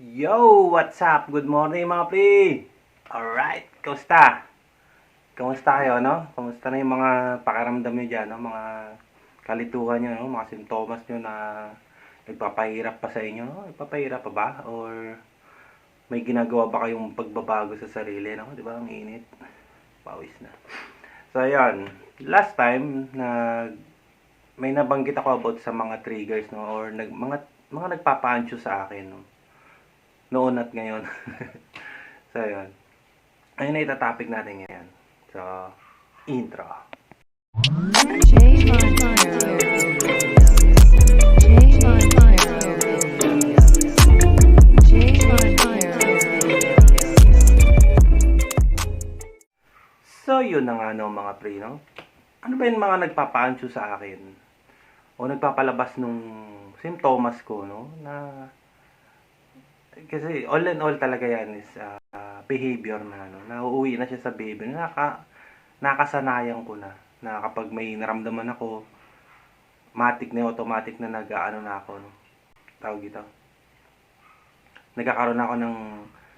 Yo! What's up? Good morning mga pre! Alright, kamusta? Kamusta kayo, no? Kamusta na yung mga pakiramdam nyo dyan, no? Mga kalituhan nyo, no? Mga sintomas nyo na nagpapahirap pa sa inyo, no? Nagpapahirap pa ba? Or may ginagawa ba kayong pagbabago sa sarili, no? Di ba? Ang init. Pawis na. So, ayan. Last time, may nabanggit ako about sa mga triggers, no? Or mga nagpapa-anxious sa akin, no? Noon at ngayon. So, yun. Ayun na itatopic natin ngayon. So, intro. J Bonfire. J Bonfire. J Bonfire. So, yun na nga no, mga pre, no? Ano ba yung mga nagpapa-anxious sa akin? O nagpapalabas nung simptomas ko, no? Kasi all in all talaga yan is behavior na, no? Nauuwi na siya sa behavior. Nakasanayan ko na kapag may naramdaman ako, automatic na nag-aano na ako, no? Tawag ito. Nagkakaroon ako ng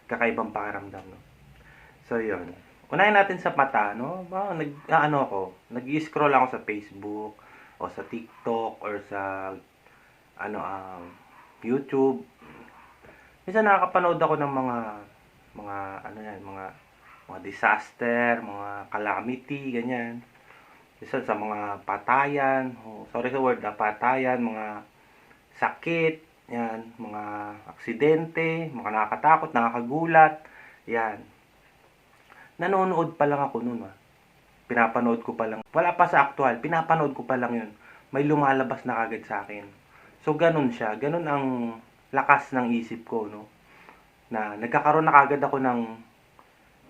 kakaibang pakiramdam, no? So, yun. Unahin natin sa mata, no? Nag-scroll ako sa Facebook, o sa TikTok, or sa, YouTube. Minsan nakakapanood ako ng mga disaster, mga calamity, ganyan. Minsan sa mga patayan, sorry sa word, patayan, mga sakit, yan, mga aksidente, mga nakakatakot, nakakagulat, yan. Nanonood pa lang ako noon, pinapanood ko pa lang. Wala pa sa actual, pinapanood ko pa lang yun. May lumalabas na kagad sa akin. So, ganun siya. Ganun ang lakas ng isip ko, no? Na nagkakaroon na kagad ako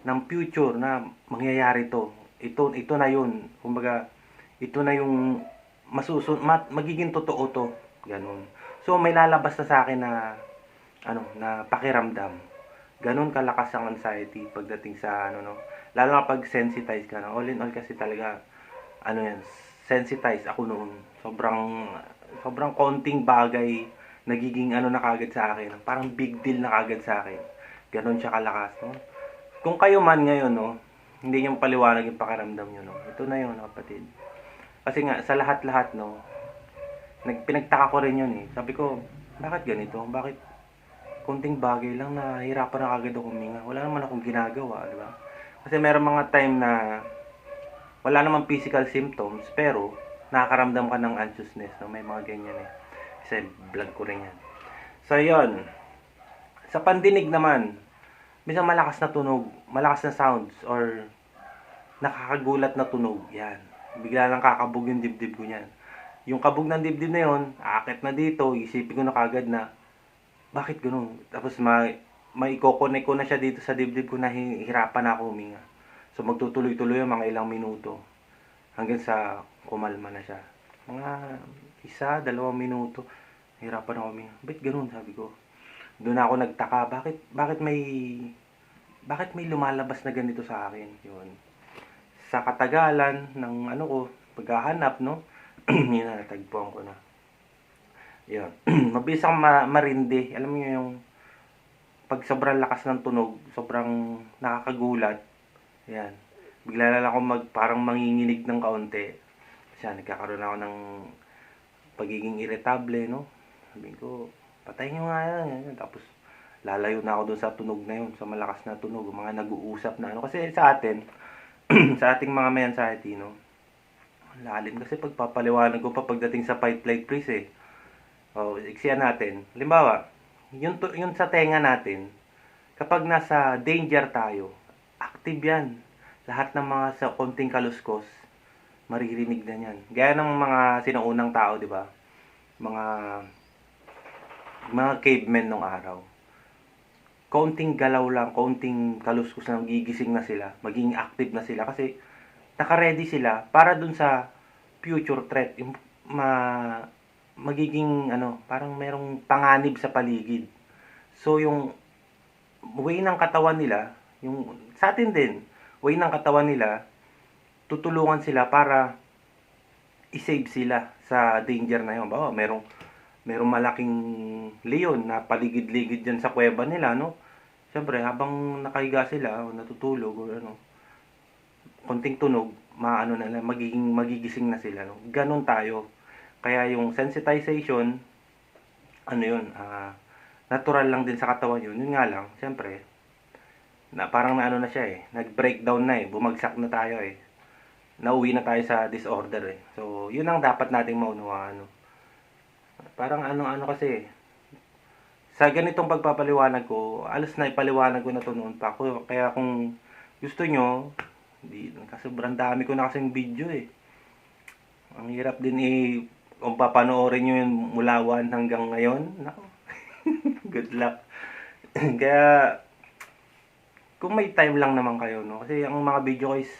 ng future na mangyayari to. Ito na yun. Kumbaga, ito na yung magiging totoo to. Ganun. So, may lalabas na sa akin na pakiramdam. Ganun kalakas ang anxiety pagdating sa, no? Lalo na pag sensitize ka na. All in all kasi talaga, sensitize ako noon. Sobrang konting bagay nagiging na kagad sa akin. Parang big deal na kagad sa akin. Ganon siya kalakas, no? Kung kayo man ngayon, no, hindi niyo paliwanag yung pakiramdam niyo, no? Ito na yun, kapatid. Kasi nga, sa lahat-lahat, no, pinagtaka ko rin yun, eh. Sabi ko, bakit ganito? Bakit konting bagay lang na hirapan na kagad ako huminga? Wala naman akong ginagawa, di ba? Kasi meron mga time na wala namang physical symptoms, pero nakakaramdam ka ng anxiousness, no? May mga ganyan, eh. Kasi vlog ko rin yan. So, yun. Sa pandinig naman, minsan malakas na tunog, malakas na sounds, or nakakagulat na tunog. Yan. Bigla lang kakabog yung dibdib ko yan. Yung kabog ng dibdib na yun, aakit na dito, isipin ko na kagad na, bakit ganun? Tapos maiko-connect ko na siya dito sa dibdib ko na hirapan na ako huminga. So, magtutuloy-tuloy yung mga ilang minuto. Hanggang sa kumalma na siya. Mga 1-2 minuto. Hirapan ako huminga. Ba't ganun? Sabi ko. Doon ako nagtaka. Bakit may lumalabas na ganito sa akin? Yun. Sa katagalan ng paghahanap, no? Yun na, natagpuan ko na. Yun. Mabilis akong marindi. Alam niyo yung pag sobrang lakas ng tunog, sobrang nakakagulat. Yan. Bigla na lang ako parang manginginig ng kaunti. Kasi nagkakaroon ako ng pagiging irritable, no? Sabi ko, patayin nyo nga yan. Tapos, lalayo na ako doon sa tunog na yun, sa malakas na tunog, mga nag-uusap na, Kasi sa atin, sa ating mga may anxiety, no? Lalim kasi pagpapaliwanag ko pa pagdating sa fight, flight, freeze, eh. Iksiyan natin. Halimbawa, yun sa tenga natin, kapag nasa danger tayo, active yan. Lahat ng mga sa konting kaluskos, maririnig na yan. Gaya ng mga sinuunang tao, di ba? Mga cavemen nung araw. Konting galaw lang, konting kaluskos na gigising na sila, maging active na sila kasi naka-ready sila para dun sa future threat, yung magiging parang merong panganib sa paligid. So yung way ng katawan nila, yung sa atin din, way ng katawan nila, tutulungan sila para i-save sila sa danger na yun. Merong merong malaking leon na paligid-ligid dyan sa kuweba nila, no? Siyempre, habang nakahiga sila o natutulog o ano, konting tunog, maano na lang, magigising na sila, no? Ganon tayo. Kaya yung sensitization, ano yun, natural lang din sa katawan yun. Yun nga lang, siyempre, na parang naano na siya nag-breakdown na bumagsak na tayo nauwi na tayo sa disorder So, yun ang dapat nating maunawaan, no? Parang ano kasi, sa ganitong pagpapaliwanag ko, alas na ipaliwanag ko na to noon pa ako. Kaya kung gusto nyo, kasi sobrang dami ko na kasing video Ang hirap din kung papanoorin nyo yun mula 1 hanggang ngayon. Nako. Good luck. Kaya, kung may time lang naman kayo, no? Kasi ang mga video ko is,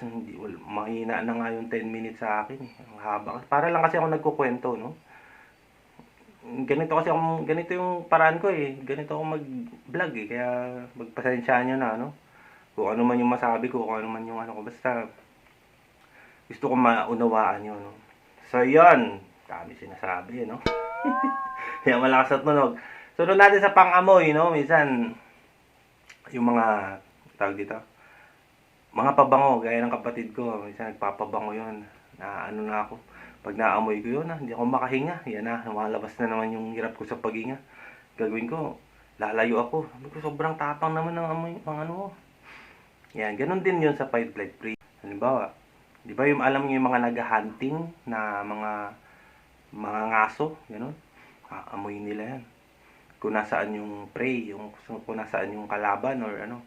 mahina na nga yung 10 minutes sa akin. Ang haba. Para lang kasi ako nagkukwento, no? Ganito yung paraan ko Ganito ako mag-vlog Kaya, magpasensyaan nyo na, no? Kung ano man yung masabi ko, kung ano man yung ano ko. Basta, gusto ko maunawaan nyo, no? So, yun. Dami sinasabi, no? Kaya malakas at tunog. Sunod natin sa pang-amoy, no? Minsan, yung mga, tawag dito, mga pabango, gaya ng kapatid ko. Minsan, nagpapabango yun. Na ano na ako. Pag naamoy ko yun, hindi ako makahinga. Yan na, lumalabas na naman yung hirap ko sa paghinga. Gagawin ko, lalayo ako. Sobrang tapang naman ng amoy, ng ano mo. Yan, ganun din yun sa fight flight freeze. Halimbawa, di ba yung alam niyo yung mga nag-hunting na mga ngaso, gano'n? Amoy nila yan. Kung nasaan yung prey, kung nasaan yung kalaban or ano.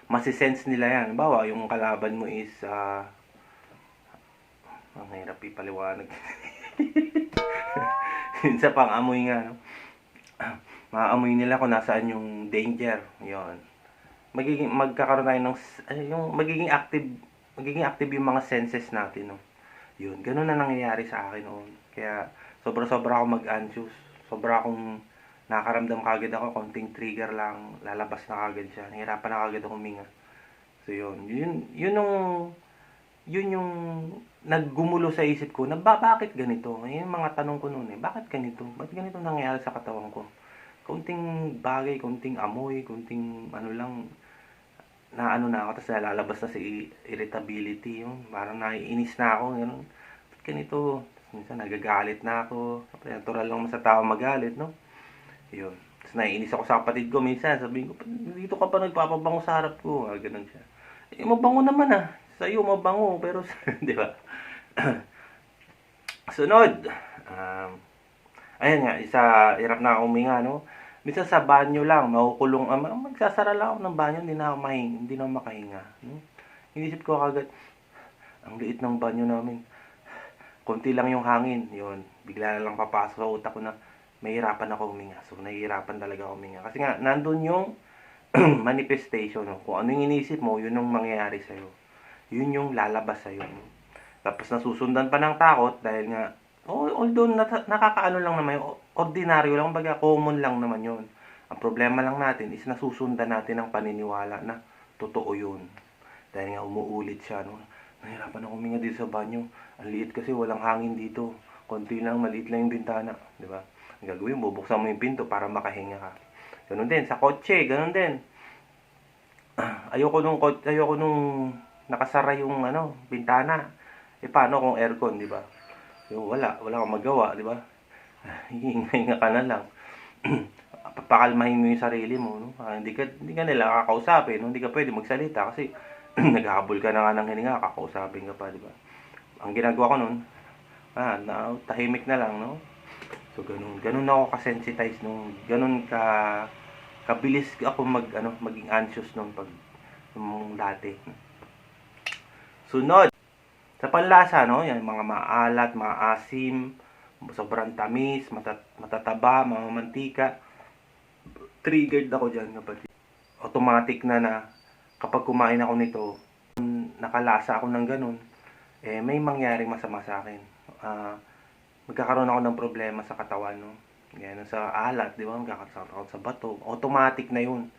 Masisense nila yan. Halimbawa, yung kalaban mo is, ang hirap ipaliwanag. Yun sa pang-amoy nga, no? Maamoy nila kung nasaan yung danger. Yun. Magkakaroon tayo ng, magiging active yung mga senses natin, no? Yun, ganun na nangyayari sa akin noon. Kaya, sobra-sobra ako mag-anxious. Sobra akong nakaramdam kagad ako, konting trigger lang, lalabas na kagad siya. Nahirapan na kagad ako huminga. So, yun yung naggumulo sa isip ko na bakit ganito? Yung mga tanong ko noon bakit ganito? Bakit ganito nangyayari sa katawan ko? Konting bagay, konting amoy, konting ano lang, na ano na ako, tapos lalabas na si irritability, yung parang naiinis na ako, gano'n. Bakit ganito? Minsan nagagalit na ako. Natural lang sa tao magalit, no? Yun. Tapos naiinis ako sa kapatid ko minsan. Sabihin ko, dito ka pa nagpapabango sa harap ko. Ganun siya. Mabango naman Sa'yo mabango, pero di ba? Sunod. Ayan nga, hirap na ako huminga, no? Minsan sa banyo lang, makukulong, magsasara lang ako ng banyo, hindi na ako makahinga. Inisip ko kagad, ang liit ng banyo namin. Konti lang yung hangin, yun. Bigla na lang papasok sa utak ko na mahirapan ako huminga. So, nahihirapan talaga ako huminga. Kasi nga, nandun yung manifestation. No? Kung ano yung inisip mo, yun yung mangyayari sa'yo. Yun yung lalabas sa'yo. No? Tapos nasusundan pa ng takot dahil nga, although nakakaano lang naman, ordinaryo lang, baga common lang naman yun. Ang problema lang natin is nasusundan natin ang paniniwala na totoo yun. Dahil nga umuulit siya. No? Nahirapan ako huminga dito sa banyo. Ang liit kasi walang hangin dito. Konti lang, maliit lang yung bintana. Di ba? Ang gagawin, bubuksan mo yung pinto para makahinga ka. Ganun din, sa kotse, ganun din. Ayoko nung nakasara yung bintana. Paano kung aircon, di ba? Wala kang magawa, di ba? Hinga ka na lang. Papakalmahin mo yung sarili mo, no? Hindi ka nila kakausapin, no? Hindi ka pwede magsalita kasi naghahabol ka na nga ng hininga, kakausapin ka pa, di ba? Ang ginagawa ko nun, tahimik na lang, no? So, ganun ako ka-sensitize nung, ganun kabilis ako maging anxious nung dati. Sunod, sa panlasa, no? Yan, mga maalat, maasim, sobrang tamis, matataba, mga mantika. Triggered ako dyan, kapatid. Automatic na kapag kumain ako nito, nakalasa ako ng ganun, may mangyaring masama sa akin. Magkakaroon ako ng problema sa katawan, no? Yan, sa alat, di ba? Magkakaroon ako sa bato. Automatic na yun.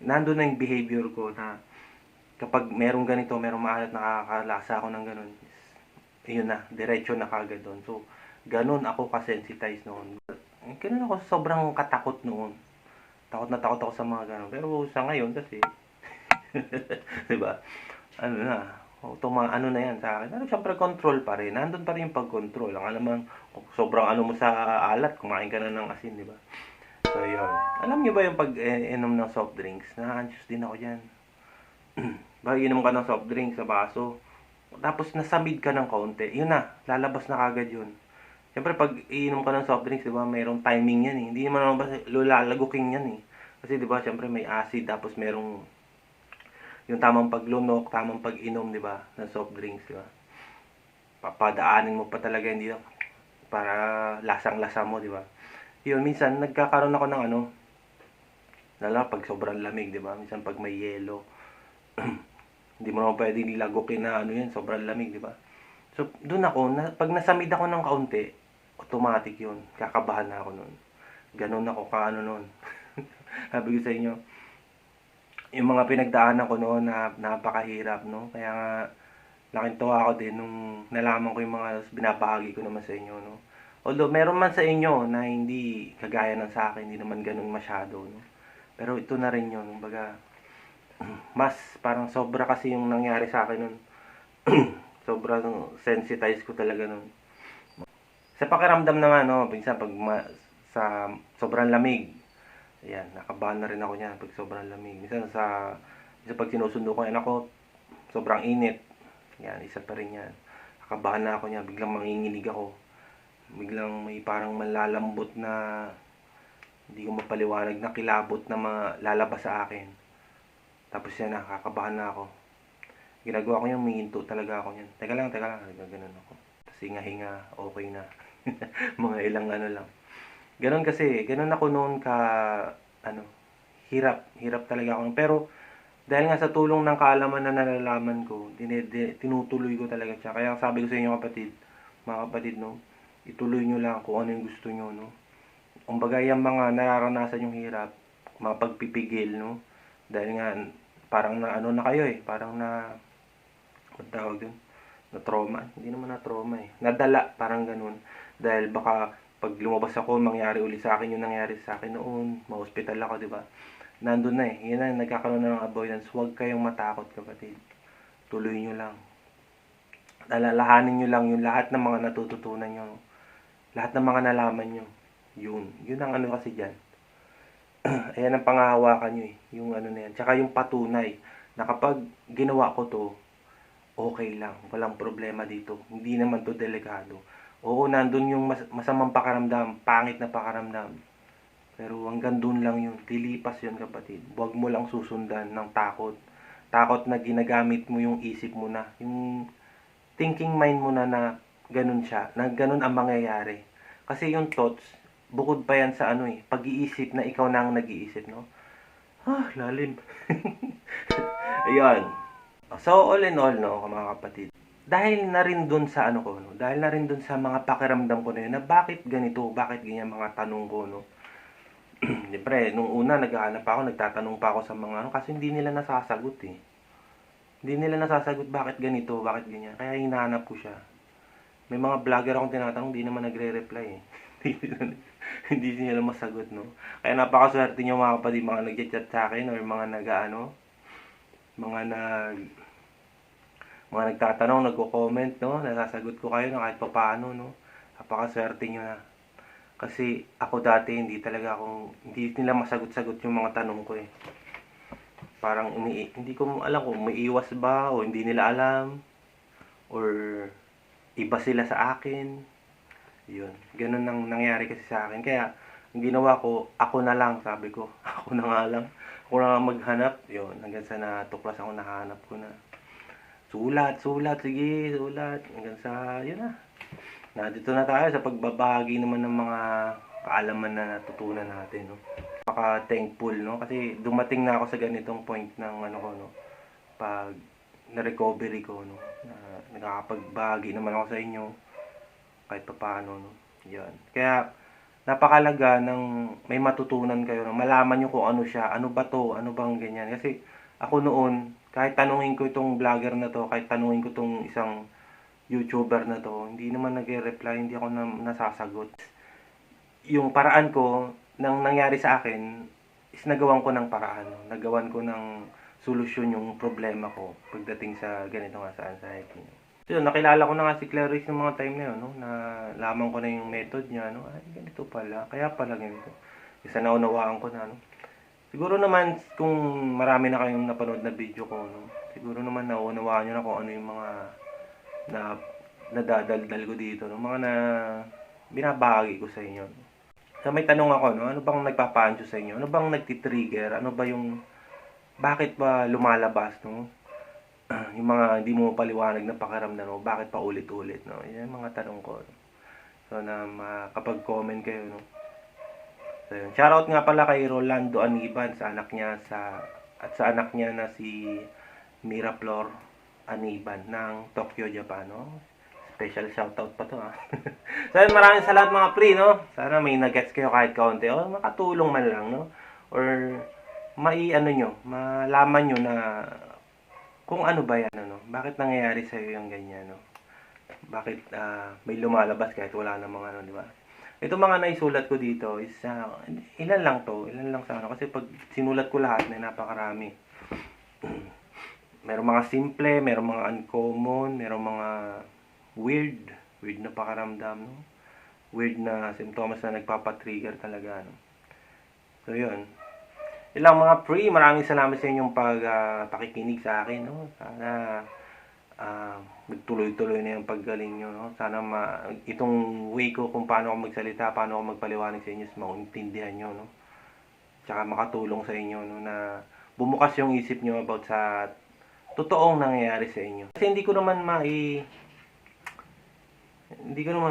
Nandun na yung behavior ko na kapag merong ganito, merong maalat, nakakalasa ako ng ganun, yun na, diretso na kagad doon. So, Ganun ako ka-sensitize noon. Ganun ako, sobrang katakot noon. Takot na takot ako sa mga ganun. Pero sa ngayon kasi, 'di ba? Ano na, ano na 'yan sa akin. Pero syempre control pa rin. Nandun pa rin yung pag-control. Ang alam mo, kung sobrang ano mo sa alat, kumain ka na ng asin, 'di ba? So, yun. Alam niyo ba yung pag-inom ng soft drinks? Na-anxious din ako diyan. Ba, inom ka ng soft drinks sa baso. Tapos nasamid ka ng kaunti. Yun na, lalabas na kagad yun. Siyempre, pag iinom ka ng soft drinks, di ba, mayroong timing yan eh. Hindi naman basta lalaguking yan eh. Kasi di ba, siyempre may acid, tapos merong yung tamang paglunok, tamang pag-inom, di ba, ng soft drinks, di ba. Papadaanin mo pa talaga, hindi na, para lasang-lasa mo, di ba. Yun, minsan, nagkakaroon ako ng ano, lalo pag sobrang lamig, di ba. Minsan, pag may yelo, hindi mo naman pwede nilagukin na ano yun, sobrang lamig, di ba. So, doon ako, pag nasamid ako ng kaunti, automatic yun. Kakabahan na ako nun. Ganun ako kaano nun. Sabi ko sa inyo, yung mga pinagdaanan ko noon na napakahirap, no? Kaya nga, laking tuwa ako din nung nalaman ko yung mga binabahagi ko naman sa inyo, no? Although, meron man sa inyo na hindi kagaya ng sa akin, hindi naman ganun masyado, no? Pero ito na rin yun, kumbaga, mas parang sobra kasi yung nangyari sa akin nun. Sobrang sensitized ko talaga nun. Sa pakiramdam naman, no, minsan pag sa sobrang lamig, ayan, nakabahan na rin ako niyan pag sobrang lamig. Minsan pag sinusundo ko, ayan ako, sobrang init. Yan, isa pa rin yan. Nakabahan na ako niyan, biglang manginginig ako. Biglang may parang malalambot na, hindi ko mapaliwanag na kilabot na lalabas sa akin. Tapos yan, nakakabahan na ako. Ginagawa ko yan, humihinto talaga ako yan. Teka lang, ganun ako. Tapos hinga-hinga, okay na. Mga ilang ano lang. Ganun kasi, ganun ako noon ka, hirap talaga ako. Pero, dahil nga sa tulong ng kaalaman na nalalaman ko, tinutuloy ko talaga siya. Kaya sabi ko sa inyo mga kapatid, no, ituloy nyo lang kung ano yung gusto nyo, no. Kumbaga, yung mga nararanasan yung hirap, mga pagpipigil, no. Dahil nga, parang na ano na kayo eh, parang ang tawag dun, na trauma. Hindi naman na trauma eh. Nadala, parang ganun. Dahil baka pag lumabas ako, mangyari uli sa akin yung nangyari sa akin noon. Ma-hospital ako, di ba? Nandun na eh. Yun na, nagkakaroon na ng avoidance. Huwag kayong matakot, kapatid. Tuloy nyo lang. Alalahanin nyo lang yung lahat ng mga natututunan nyo. Lahat ng mga nalaman nyo. Yun. Yun ang ano kasi dyan. Ayan ang pangahawakan nyo eh. Yung ano na yan. Tsaka yung patunay na kapag ginawa ko to, okay lang. Walang problema dito. Hindi naman to delikado. Oo, nandun yung masamang pakaramdam, pangit na pakaramdam. Pero hanggang dun lang yun. Lilipas yun, kapatid. Huwag mo lang susundan ng takot. Takot na ginagamit mo yung isip mo na. Yung thinking mind mo na ganun siya. Na ganun ang mangyayari. Kasi yung thoughts, bukod pa yan sa ano eh, pag-iisip na ikaw na ang nag-iisip, no? Lalim. Ayan. So, all in all, no, mga kapatid, dahil na rin dun sa ano ko, no, dahil na rin dun sa mga pakiramdam ko na yun, na bakit ganito, bakit ganyan mga tanong ko, no. Siyempre, nung una, naghahanap ako, nagtatanong pa ako sa mga ano, kasi hindi nila nasasagot eh. Hindi nila nasasagot bakit ganito, bakit ganyan. Kaya hinahanap ko siya. May mga vlogger akong tinatanong, hindi naman nagre-reply eh. Hindi nila masagot, no. Kaya napakaswerte niyo mga kapatid, mga nag-chat sa akin, or mga mga nagtatanong, nagko-comment, no, nasasagot ko kayo na kahit papaano, no. Napakaswerte nyo na. Kasi ako dati, hindi nila masagot-sagot yung mga tanong ko eh. Parang hindi ko alam kung may iwas ba, o hindi nila alam, or iba sila sa akin. Yun, ganun ang nangyari kasi sa akin. Kaya, ang ginawa ko, ako na lang, sabi ko. Ako na nga lang. Ako na nga maghanap. Yun, hanggang sa natuklas ako, nahanap ko na. Sulat, sige, sulat. Hanggang sa, yun na. Dito na tayo sa pagbabahagi naman ng mga kaalaman na natutunan natin, no. Thankful, no, kasi dumating na ako sa ganitong point ng ano ko, no, pag na-recovery ko, no, na nakakapagbahagi naman ako sa inyo kahit papaano, no. Yan. Kaya napakalaga ng may matutunan kayo, no, malaman nyo kung ano siya, ano ba to, ano bang ganyan. Kasi ako noon, kahit tanungin ko itong vlogger na to, kahit tanungin ko itong isang YouTuber na to, hindi naman nagre-reply, hindi ako nasasagot. Yung paraan ko, nang nangyari sa akin, is nagawan ko ng paraan. No? Nagawan ko ng solusyon yung problema ko pagdating sa ganito nga sa anxiety. So, yun, nakilala ko na nga si Clarice ng mga time na yun, no? Na lamang ko na yung method niya, no? Ay, ganito pala. Kaya pala ganito. Isa naunawaan ko na, no? Siguro naman, kung marami na kayong napanood na video ko, no? Siguro naman naunawaan nyo na kung ano yung mga na nadadaldal ko dito, no? Mga na binabahagi ko sa inyo. No? So, may tanong ako, no? Ano bang nagpapaancho sa inyo? Ano bang nagtitrigger? Ano ba yung bakit ba lumalabas, no? Yung mga hindi mo paliwanag na pakiramdam mo, bakit pa ulit-ulit, no? Yan yung mga tanong ko. No? So, na makapag-comment kayo, no? So, yun. Shoutout nga pala kay Rolando Aniban sa anak niya at sa anak niya na si Miraflor Aniban ng Tokyo, Japan, no? Special shoutout pa to, ha. So, yun, maraming salamat mga pre, no? Sana may nag-gets kayo kahit kaunti o makatulong man lang, no? Or malaman nyo na kung ano ba yan, ano? Bakit nangyayari sa iyo yung ganyan, no? Bakit may lumalabas kahit wala namang ano, di ba? Ito mga naisulat ko dito is ilan lang sa ano kasi pag sinulat ko lahat na napakarami. Merong mga simple, merong mga uncommon, merong mga weird na pakaramdam, no? Weird na simptomas na nagpapatrigger talaga, no? So, yun. Ilang mga pre, maraming salamat sa inyong pakikinig sa akin, no? Sana nagtuloy-tuloy na yung paggaling nyo, no? Sana itong way ko kung paano ako magsalita, paano ako magpaliwanag sa inyo, maintindihan nyo, no? Tsaka makatulong sa inyo, no? Na bumukas yung isip nyo about sa totoong nangyayari sa inyo. Kasi hindi ko naman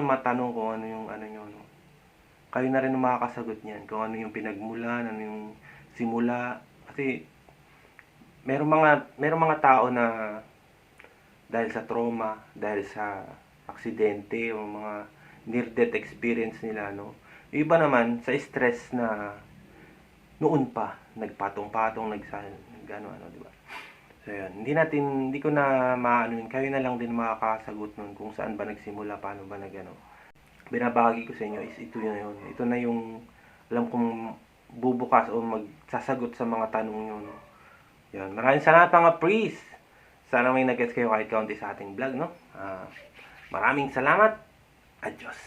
matanong kung ano yung ano nyo, no? Kayo na rin ang makakasagot niyan, kung ano yung pinagmulan, ano yung simula. Kasi merong mga tao na dahil sa trauma, dahil sa aksidente o mga near-death experience nila, no? Yung iba naman sa stress na noon pa nagpatong-patong ano, di ba? So yun, hindi ko na maano yun. Kayo na lang din makakasagot nun kung saan ba nagsimula, paano ba nagano. Binabahagi ko sa inyo is ito yun. Ito na yung alam kong bubukas o magsasagot sa mga tanong nyo, no? Yan. Maraming salamat mga priest. Sana may nag-gets kayo kahit kaunti sa ating vlog, no? Maraming salamat. Adios.